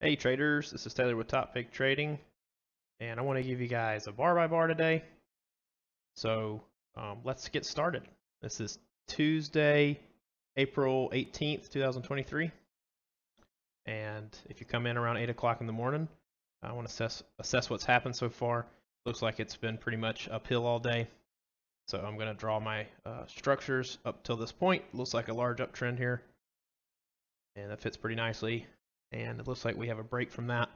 Hey traders, this is Taylor with Top Pick Trading, and I want to give you guys a bar by bar today. So let's get started. This is Tuesday, April 18th, 2023, and if you come in around 8 o'clock in the morning, I want to assess what's happened so far. Looks like it's been pretty much uphill all day, so I'm going to draw my structures up till this point. Looks like a large uptrend here, and that fits pretty nicely. And it looks like we have a break from that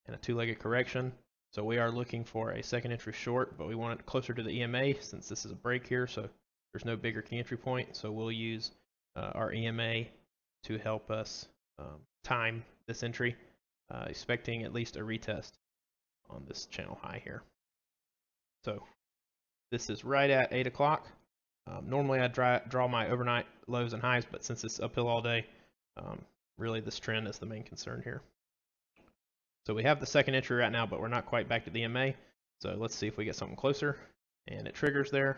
and a two-legged correction. So we are looking for a second entry short, but we want it closer to the EMA since this is a break here, so there's no bigger key entry point. So we'll use our EMA to help us time this entry, expecting at least a retest on this channel high here. So this is right at 8 o'clock. Normally I'd draw my overnight lows and highs, but since it's uphill all day, really this trend is the main concern here. So we have the second entry right now, but we're not quite back to the EMA. So let's see if we get something closer. And it triggers there.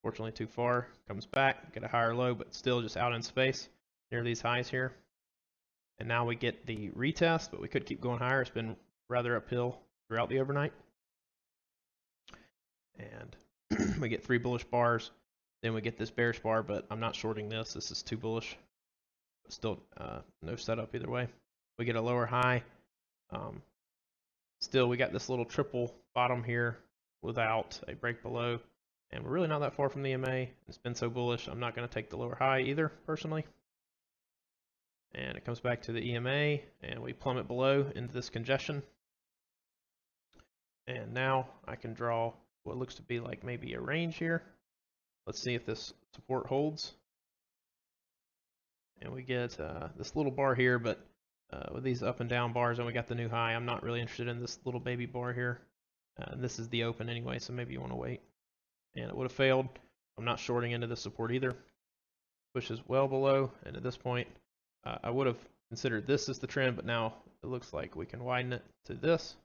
Fortunately too far. Comes back, get a higher low, but still just out in space near these highs here. And now we get the retest, but we could keep going higher. It's been rather uphill throughout the overnight. And we get 3 bullish bars. Then we get this bearish bar, but I'm not shorting this. This is too bullish. But still no setup either way. We get a lower high. Still, we got this little triple bottom here without a break below, and we're really not that far from the EMA. It's been so bullish, I'm not going to take the lower high either, personally. And it comes back to the EMA, and we plummet below into this congestion. And now I can draw what looks to be like maybe a range here. Let's see if this support holds. And we get this little bar here, but with these up and down bars, and we got the new high. I'm not really interested in this little baby bar here. This is the open anyway, so maybe you want to wait. And it would have failed. I'm not shorting into this support either. Pushes well below, and at this point, I would have considered this as the trend, but now it looks like we can widen it to this.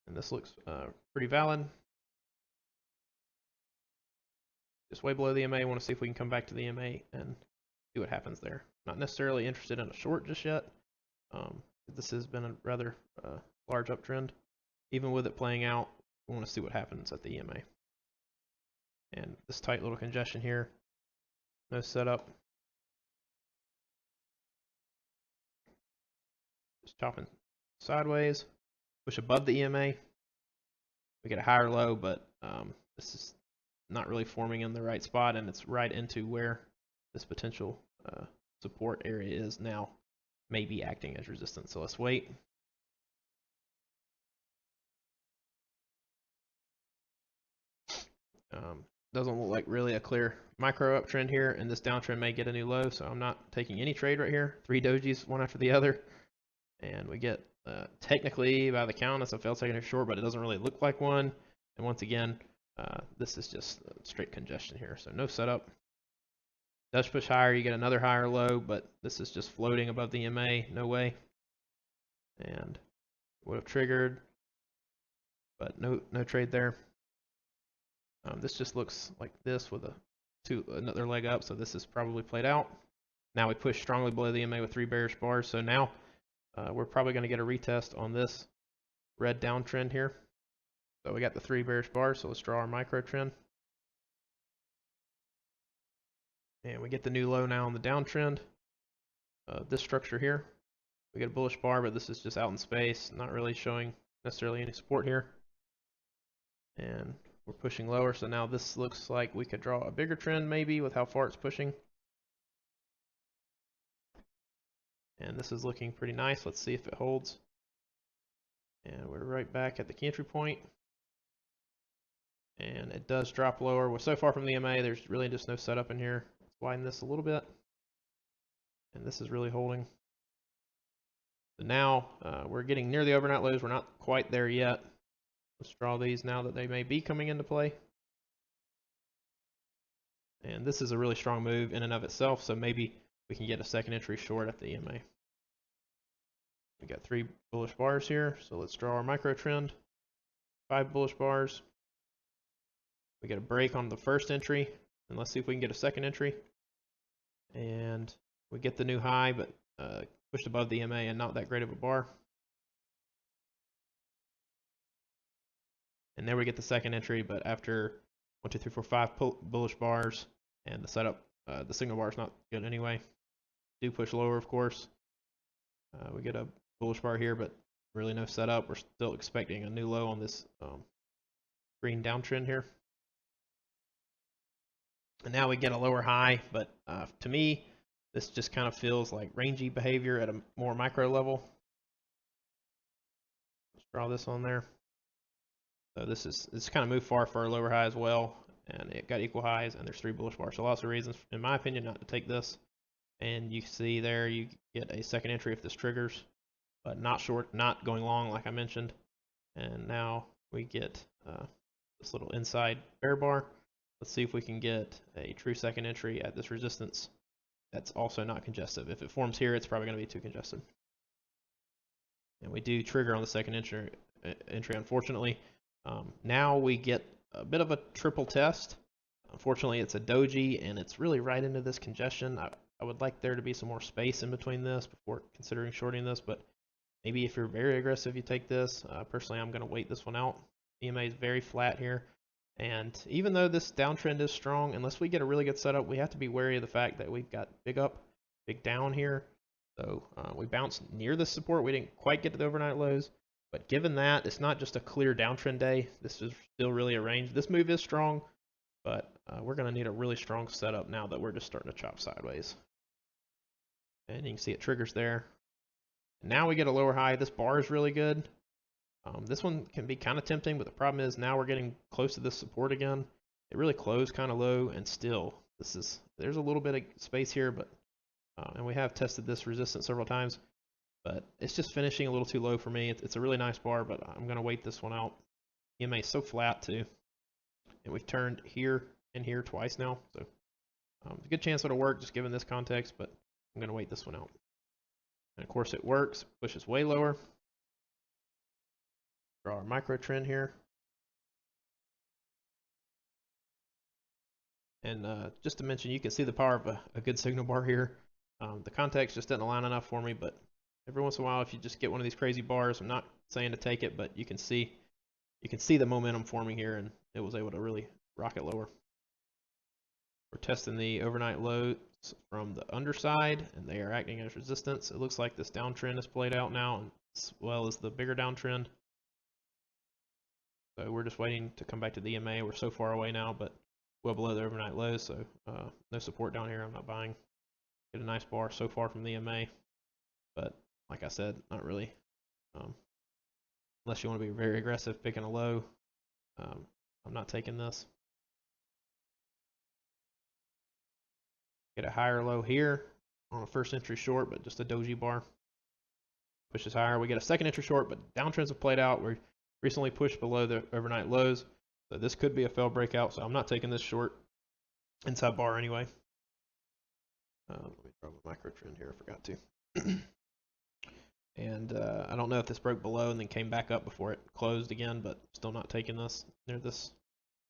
And this looks pretty valid. Just way below the EMA. I want to see if we can come back to the EMA and see what happens there. Not necessarily interested in a short just yet. This has been a rather large uptrend. Even with it playing out, we want to see what happens at the EMA. And this tight little congestion here, no setup. Just chopping sideways, push above the EMA. We get a higher low, but this is not really forming in the right spot, and it's right into where this potential support area is now, maybe acting as resistance. So let's wait. Doesn't look like really a clear micro uptrend here, and this downtrend may get a new low, so I'm not taking any trade right here. 3 dojis, one after the other, and we get technically by the count it's a failed secondary short, but it doesn't really look like one. And once again, this is just straight congestion here, so no setup. Does push higher, you get another higher low, but this is just floating above the EMA, no way. And would have triggered, but no trade there. This just looks like this with another leg up, so this is probably played out. Now we push strongly below the EMA with 3 bearish bars, so now we're probably going to get a retest on this red downtrend here. So we got the 3 bearish bars, so let's draw our micro trend. And we get the new low now on the downtrend. This structure here, we get a bullish bar, but this is just out in space, not really showing necessarily any support here. And we're pushing lower, so now this looks like we could draw a bigger trend maybe with how far it's pushing. And this is looking pretty nice. Let's see if it holds. And we're right back at the key entry point. And it does drop lower. We're so far from the EMA, there's really just no setup in here. Let's widen this a little bit. And this is really holding. So now we're getting near the overnight lows. We're not quite there yet. Let's draw these now that they may be coming into play. And this is a really strong move in and of itself, so maybe we can get a second entry short at the EMA. We got 3 bullish bars here, so let's draw our micro trend. 5 bullish bars. We get a break on the first entry, and let's see if we can get a second entry. And we get the new high, but pushed above the EMA and not that great of a bar. And there we get the second entry, but after 1, 2, 3, 4, 5 bullish bars, and the setup, the signal bar is not good anyway. Do push lower, of course. We get a bullish bar here, but really no setup. We're still expecting a new low on this green downtrend here. And now we get a lower high, but to me, this just kind of feels like rangy behavior at a more micro level. Let's draw this on there. So this kind of moved far for a lower high as well, and it got equal highs, and there's 3 bullish bars. So lots of reasons, in my opinion, not to take this. And you see there, you get a second entry if this triggers, but not short, not going long like I mentioned. And now we get this little inside bear bar. Let's see if we can get a true second entry at this resistance that's also not congestive. If it forms here, it's probably going to be too congested. And we do trigger on the second entry unfortunately. Now we get a bit of a triple test. Unfortunately, it's a doji, and it's really right into this congestion. I would like there to be some more space in between this before considering shorting this, but maybe if you're very aggressive, you take this. Personally, I'm going to wait this one out. EMA is very flat here, and even though this downtrend is strong, unless we get a really good setup, we have to be wary of the fact that we've got big up, big down here. So we bounced near this support. We didn't quite get to the overnight lows, but given that, it's not just a clear downtrend day. This is still really a range. This move is strong, but we're going to need a really strong setup now that we're just starting to chop sideways. And you can see it triggers there. Now we get a lower high. This bar is really good. This one can be kind of tempting, but the problem is now we're getting close to this support again. It really closed kind of low, and still there's a little bit of space here, but and we have tested this resistance several times, but it's just finishing a little too low for me. It's a really nice bar, but I'm going to wait this one out. EMA is so flat too, and we've turned here and here twice now, so a good chance it'll work just given this context, but I'm going to wait this one out. And of course it works, pushes way lower. Draw our micro trend here. And just to mention, you can see the power of a good signal bar here. The context just didn't align enough for me, but every once in a while, if you just get one of these crazy bars, I'm not saying to take it, but you can see the momentum forming here, and it was able to really rocket lower. We're testing the overnight lows from the underside, and they are acting as resistance. It looks like this downtrend is played out now, as well as the bigger downtrend. So we're just waiting to come back to the EMA. We're so far away now, but well below the overnight lows, so no support down here. I'm not buying. Get a nice bar so far from the EMA, but like I said, not really. Unless you want to be very aggressive picking a low, I'm not taking this. Get a higher low here on a first entry short, but just a doji bar. Pushes higher. We get a second entry short, but downtrends have played out. We recently pushed below the overnight lows, so this could be a failed breakout, so I'm not taking this short inside bar anyway. Let me draw a micro trend here. I forgot to. And I don't know if this broke below and then came back up before it closed again, but still not taking this near this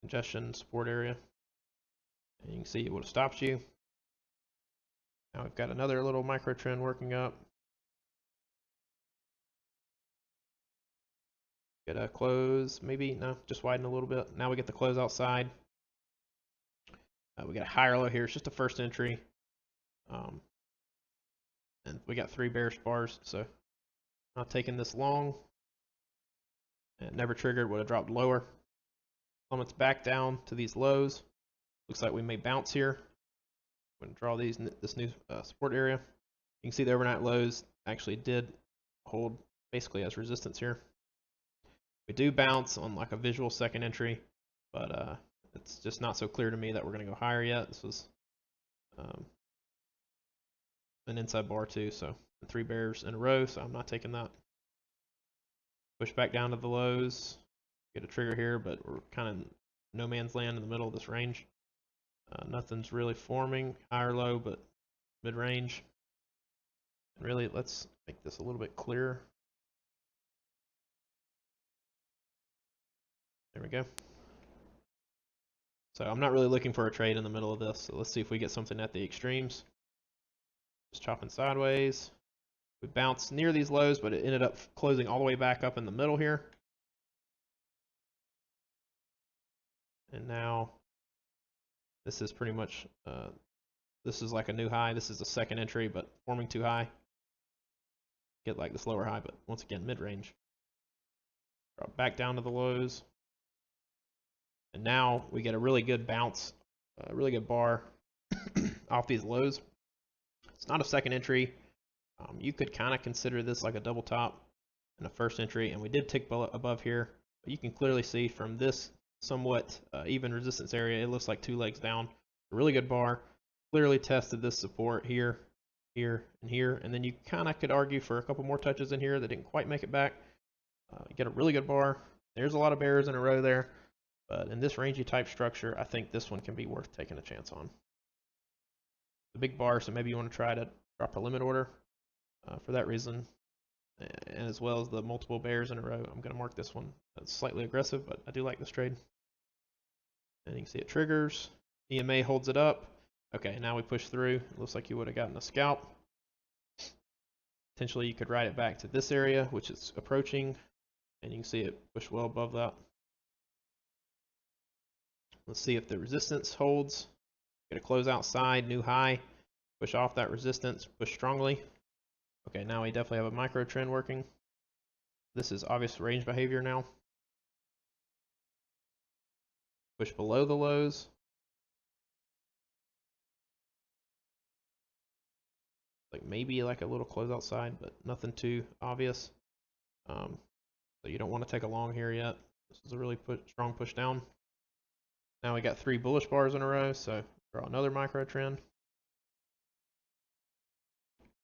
congestion support area. And you can see it would have stopped you. Now we've got another little micro trend working up. Get a close, maybe, no, just widen a little bit. Now we get the close outside. We got a higher low here. It's just a first entry. And we got 3 bearish bars, so not taking this long. It never triggered, would have dropped lower. It's back down to these lows. Looks like we may bounce here. I'm going to draw this new support area. You can see the overnight lows actually did hold basically as resistance here. We do bounce on like a visual second entry, but it's just not so clear to me that we're going to go higher yet. This was an inside bar too, so 3 bears in a row, so I'm not taking that. Push back down to the lows, get a trigger here, but we're kind of no man's land in the middle of this range. Nothing's really forming, higher low, but mid-range. And really, let's make this a little bit clearer. There we go. So I'm not really looking for a trade in the middle of this, so let's see if we get something at the extremes. Just chopping sideways. We bounced near these lows, but it ended up closing all the way back up in the middle here. And now this is pretty much, this is like a new high. This is the second entry, but forming too high. Get like this lower high, but once again, mid-range. Drop back down to the lows. And now we get a really good bounce, a really good bar off these lows. It's not a second entry. You could kind of consider this like a double top and a first entry, and we did tick above here. But you can clearly see from this somewhat even resistance area, it looks like 2 legs down. A really good bar. Clearly tested this support here, here, and here, and then you kind of could argue for a couple more touches in here that didn't quite make it back. You get a really good bar. There's a lot of bears in a row there, but in this rangy type structure, I think this one can be worth taking a chance on. The big bar, so maybe you want to try to drop a limit order for that reason, and as well as the multiple bears in a row. I'm going to mark this one. That's slightly aggressive, but I do like this trade. And you can see it triggers. EMA holds it up. Okay, now we push through. It looks like you would have gotten a scalp. Potentially you could ride it back to this area, which is approaching, and you can see it push well above that. Let's see if the resistance holds. Get a close outside, new high, push off that resistance, push strongly. Okay, now we definitely have a micro trend working. This is obvious range behavior now. Push below the lows. Like maybe like a little close outside, but nothing too obvious. So you don't want to take a long here yet. This is a really strong push down. Now we got 3 bullish bars in a row, so draw another micro trend.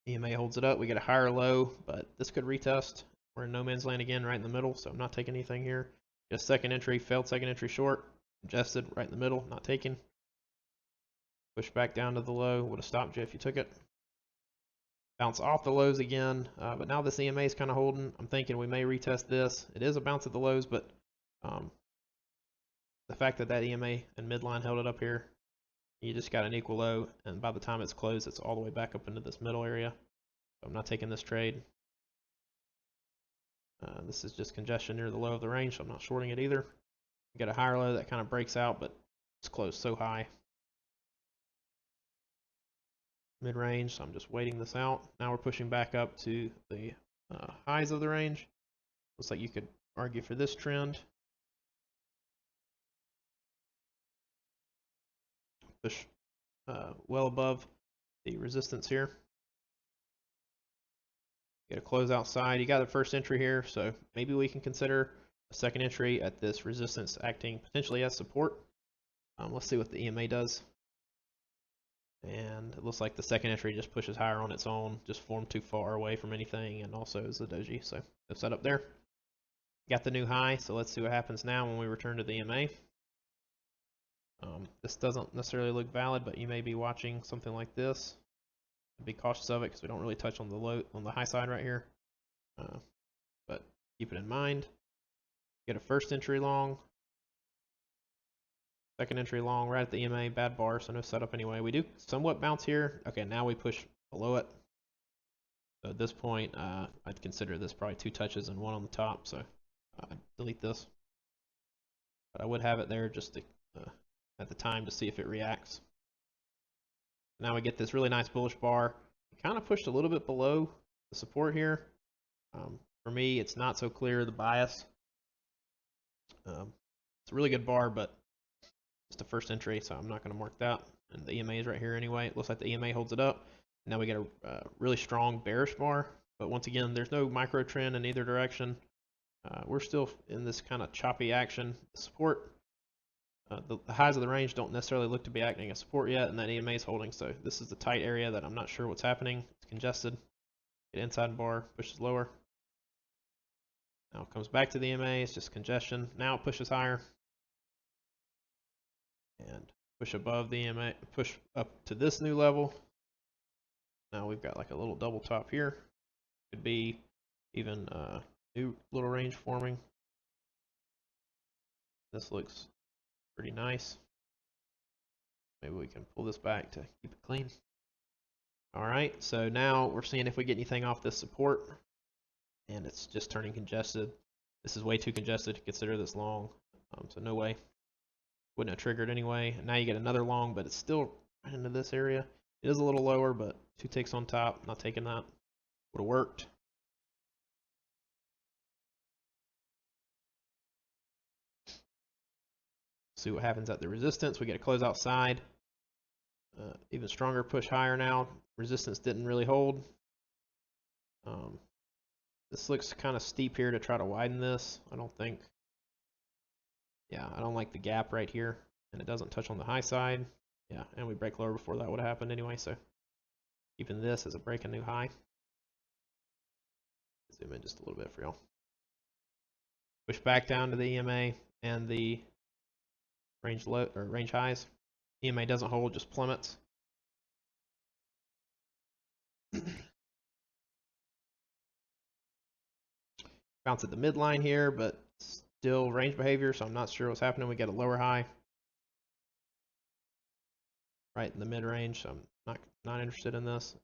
EMA holds it up. We get a higher low, but this could retest. We're in no man's land again, right in the middle, so I'm not taking anything here. Just second entry, failed second entry short. Congested right in the middle, not taking. Push back down to the low. Would have stopped you if you took it. Bounce off the lows again, but now this EMA is kind of holding. I'm thinking we may retest this. It is a bounce at the lows, but the fact that EMA and midline held it up here, you just got an equal low, and by the time it's closed, it's all the way back up into this middle area. So I'm not taking this trade. This is just congestion near the low of the range, so I'm not shorting it either. You get a higher low that kind of breaks out, but it's closed so high. Mid-range, so I'm just waiting this out. Now we're pushing back up to the highs of the range. Looks like you could argue for this trend. Push well above the resistance here. Get a close outside. You got the first entry here, so maybe we can consider a second entry at this resistance acting potentially as support. Let's see what the EMA does. And it looks like the second entry just pushes higher on its own, just formed too far away from anything, and also is the doji. So it's set up there. Got the new high, so let's see what happens now when we return to the EMA. This doesn't necessarily look valid, but you may be watching something like this. Be cautious of it because we don't really touch on the high side right here. But keep it in mind. Get a first entry long, second entry long, right at the EMA, bad bar, so no setup anyway. We do somewhat bounce here. Okay, now we push below it. So at this point, I'd consider this probably 2 touches and 1 on the top, so I'd delete this. But I would have it there just to, at the time to see if it reacts. Now we get this really nice bullish bar. Kind of pushed a little bit below the support here. For me, it's not so clear the bias. It's a really good bar, but it's the first entry, so I'm not going to mark that. And the EMA is right here anyway. It looks like the EMA holds it up. Now we get a really strong bearish bar, but once again, there's no micro trend in either direction. We're still in this kind of choppy action. The support, the highs of the range don't necessarily look to be acting as support yet, and that EMA is holding. So this is the tight area that I'm not sure what's happening. It's congested. Get inside bar, pushes lower. Now it comes back to the EMA. It's just congestion. Now it pushes higher. And push above the EMA, push up to this new level. Now we've got like a little double top here. Could be even a new little range forming. This looks pretty nice. Maybe we can pull this back to keep it clean. All right, so now we're seeing if we get anything off this support, and it's just turning congested. This is way too congested to consider this long, so no way. Wouldn't have triggered anyway. And now you get another long, but it's still right into this area. It is a little lower, but 2 ticks on top, not taking that. Would have worked. See what happens at the resistance. We get a close outside. Even stronger push higher now. Resistance didn't really hold. This looks kind of steep here to try to widen this. I don't think. Yeah, I don't like the gap right here. And it doesn't touch on the high side. Yeah, and we break lower before that would have happened anyway. So even this is a break a new high. Zoom in just a little bit for y'all. Push back down to the EMA and the range low or range highs. EMA doesn't hold, just plummets. Bounce at the midline here, but still range behavior, so I'm not sure what's happening. We get a lower high right in the mid range, so I'm not interested in this.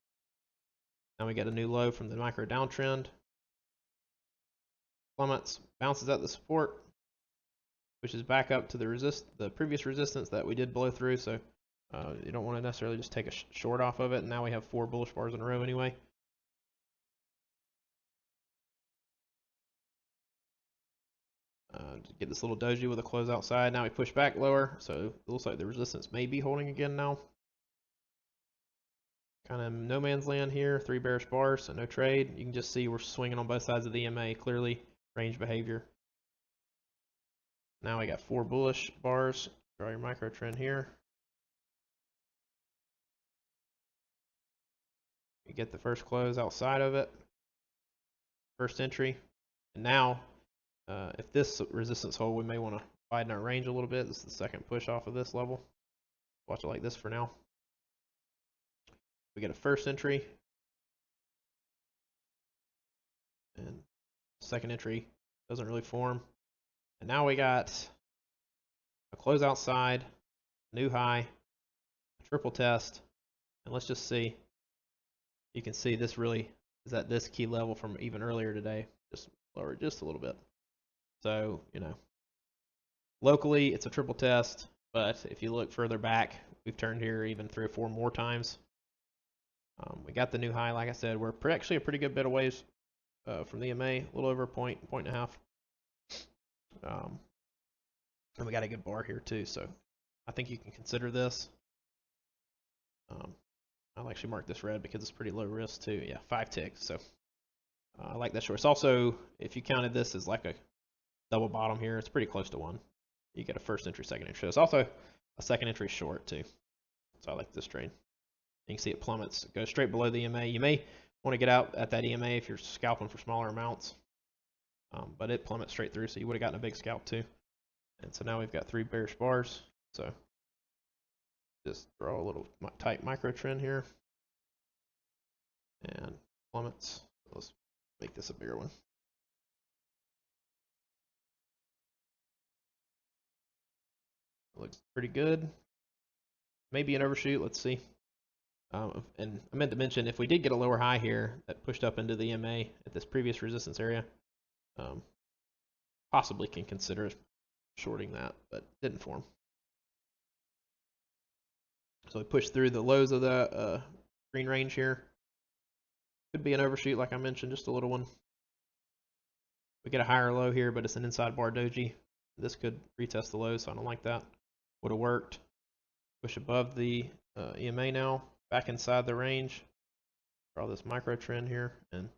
Now we get a new low from the micro downtrend. Plummets, bounces at the support, which is back up to the previous resistance that we did blow through. So you don't want to necessarily just take a short off of it. And now we have 4 bullish bars in a row anyway. Get this little doji with a close outside. Now we push back lower, so it looks like the resistance may be holding again now. Kind of no man's land here. 3 bearish bars, so no trade. You can just see we're swinging on both sides of the EMA. Clearly range behavior. Now we got 4 bullish bars. Draw your micro trend here. You get the first close outside of it. First entry. And now, if this resistance hold, we may want to widen our range a little bit. This is the second push off of this level. Watch it like this for now. We get a first entry. And second entry doesn't really form. And now we got a close outside, new high, a triple test. And let's just see. You can see this really is at this key level from even earlier today. Just lower just a little bit. So, you know, locally it's a triple test, but if you look further back, we've turned here even 3 or 4 more times. We got the new high, like I said. We're actually a pretty good bit of ways from the EMA, a little over a point and a half. And we got a good bar here too, so I think you can consider this. I'll actually mark this red because it's pretty low risk too. Yeah, 5 ticks, so I like that short. It's also, if you counted this as like a double bottom here, it's pretty close to 1. You get a first entry, second entry. So it's also a second entry short too. So I like this trade. You can see it plummets, it goes straight below the EMA. You may want to get out at that EMA if you're scalping for smaller amounts, but it plummets straight through, so you would have gotten a big scalp too. And so now we've got 3 bearish bars. So just draw a little tight micro trend here, and plummets. Let's make this a bigger one. Looks pretty good. Maybe an overshoot. Let's see. And I meant to mention, if we did get a lower high here that pushed up into the EMA at this previous resistance area, possibly can consider shorting that, but didn't form. So we pushed through the lows of the green range here. Could be an overshoot, like I mentioned, just a little one. We get a higher low here, but it's an inside bar doji. This could retest the low, so I don't like that. Would have worked. Push above the EMA now, back inside the range. Draw this micro trend here, and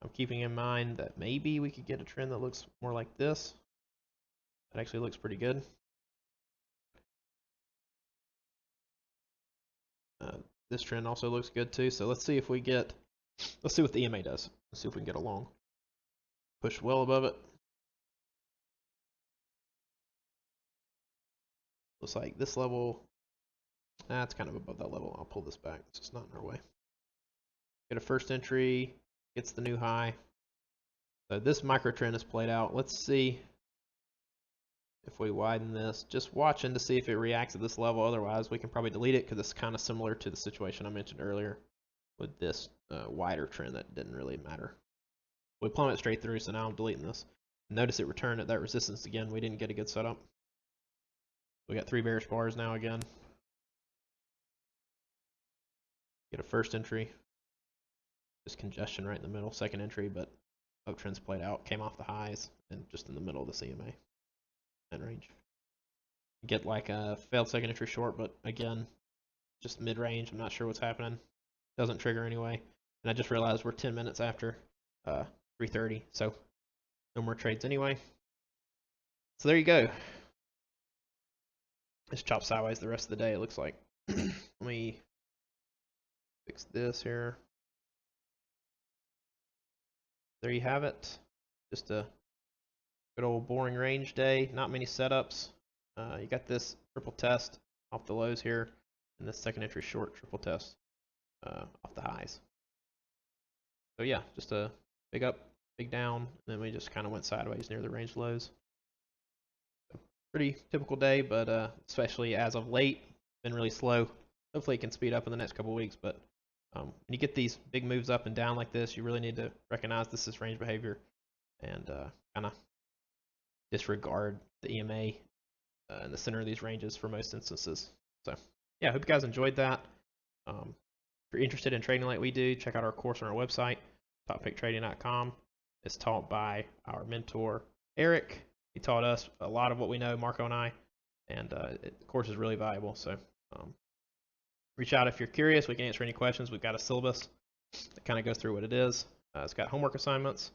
I'm keeping in mind that maybe we could get a trend that looks more like this. That actually looks pretty good. This trend also looks good too. So let's see if we get, let's see what the EMA does. Let's see if we can get a long. Push well above it. Looks like this level, it's kind of above that level. I'll pull this back. It's just not in our way. Get a first entry, gets the new high. So this micro trend is played out. Let's see if we widen this. Just watching to see if it reacts at this level. Otherwise, we can probably delete it because it's kind of similar to the situation I mentioned earlier with this wider trend that didn't really matter. We plummeted straight through, so now I'm deleting this. Notice it returned at that resistance again. We didn't get a good setup. We got 3 bearish bars now again. Get a first entry. Just congestion right in the middle. Second entry, but uptrends played out. Came off the highs and just in the middle of the CMA and range. Get like a failed second entry short, but again, just mid-range. I'm not sure what's happening. Doesn't trigger anyway. And I just realized we're 10 minutes after 3:30, so no more trades anyway. So there you go. It's chopped sideways the rest of the day, it looks like. Let me fix this here. There you have it. Just a good old boring range day. Not many setups. You got this triple test off the lows here, and this second entry short triple test off the highs. So yeah, just a big up, big down, and then we just kind of went sideways near the range lows. So pretty typical day, but especially as of late, been really slow. Hopefully it can speed up in the next couple of weeks, but when you get these big moves up and down like this, you really need to recognize this is range behavior and kind of disregard the EMA in the center of these ranges for most instances. So yeah, I hope you guys enjoyed that. If you're interested in trading like we do, check out our course on our website, toppicktrading.com. It's taught by our mentor, Eric. He taught us a lot of what we know, Marco and I, and the course is really valuable. So reach out if you're curious. We can answer any questions. We've got a syllabus that kind of goes through what it is. It's got homework assignments.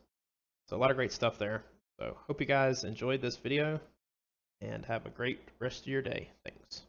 So a lot of great stuff there. So hope you guys enjoyed this video and have a great rest of your day. Thanks.